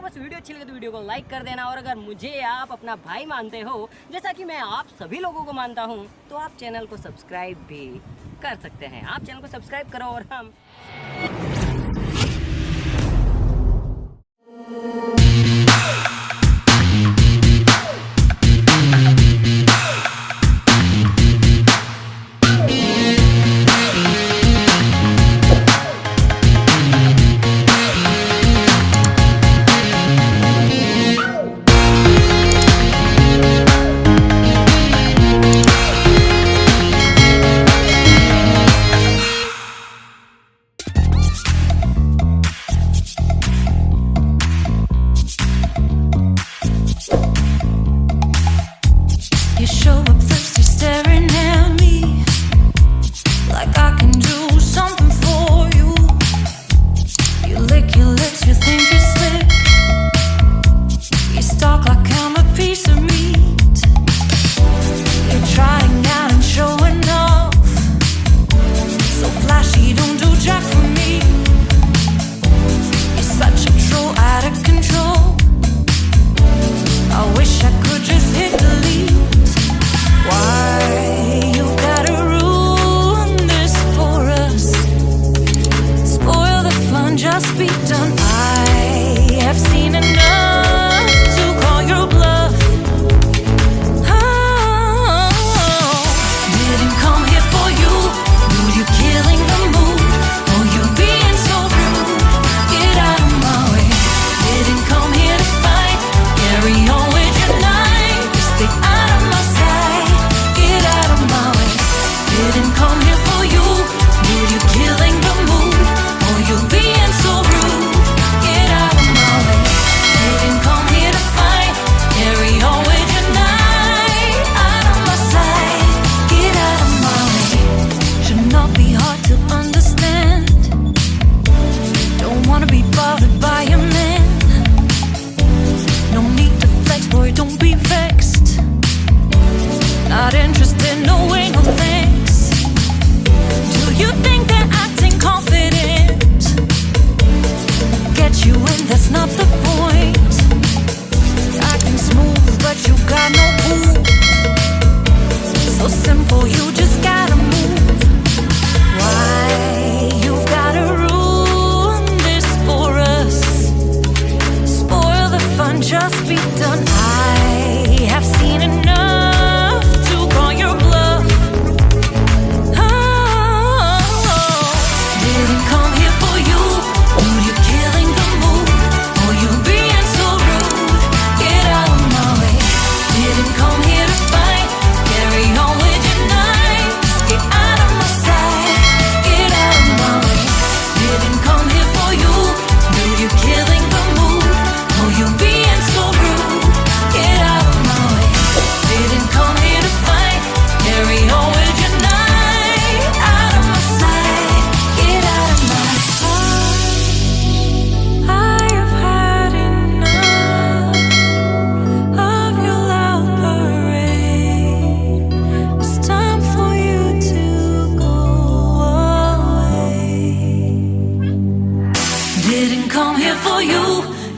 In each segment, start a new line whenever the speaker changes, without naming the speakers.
बस वीडियो अच्छी लगे तो वीडियो को लाइक कर देना, और अगर मुझे आप अपना भाई मानते हो जैसा कि मैं आप सभी लोगों को मानता हूँ, तो आप चैनल को सब्सक्राइब भी कर सकते हैं। आप चैनल को सब्सक्राइब करो और हम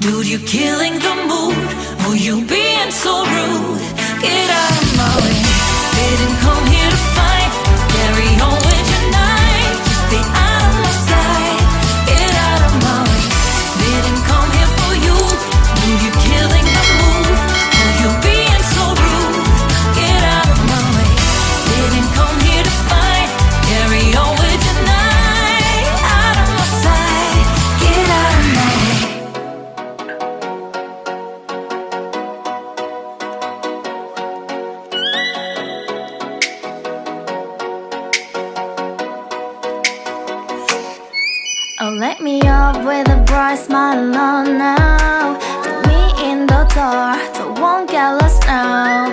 Dude, you killing the mood. Oh, you being so rude. Get out of my way. Didn't come here to fight. Carry on with your night. Just stay out of my sight. Get out of my way. Didn't come here for you. Dude, you killing the mood. Oh, you being so rude. Get out of my way. Didn't come here to fight. Carry on with your night. Out of my sight. Get out of my way.
Oh, let me up with a bright smile on now. Put me in the dark, so won't get lost now.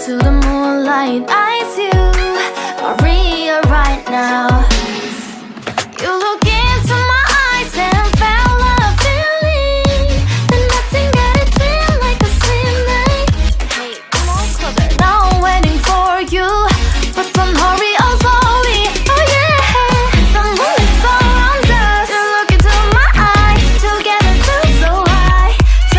To the moonlight, eyes you, Maria right now. You look into my eyes and felt a feeling that nothing got it feel like a slim night. Hey, come on closer. Now I'm waiting for you, but don't hurry, oh slowly. Oh yeah, the moon is so round us. You look into my eyes, together feel so high. So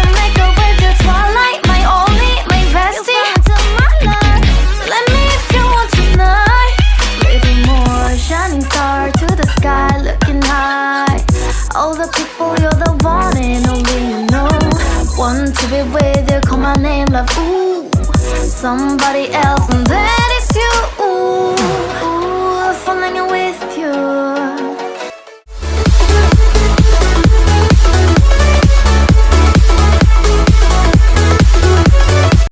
want to be with you. Call my name, love, ooh. Somebody else, and that is you, ooh.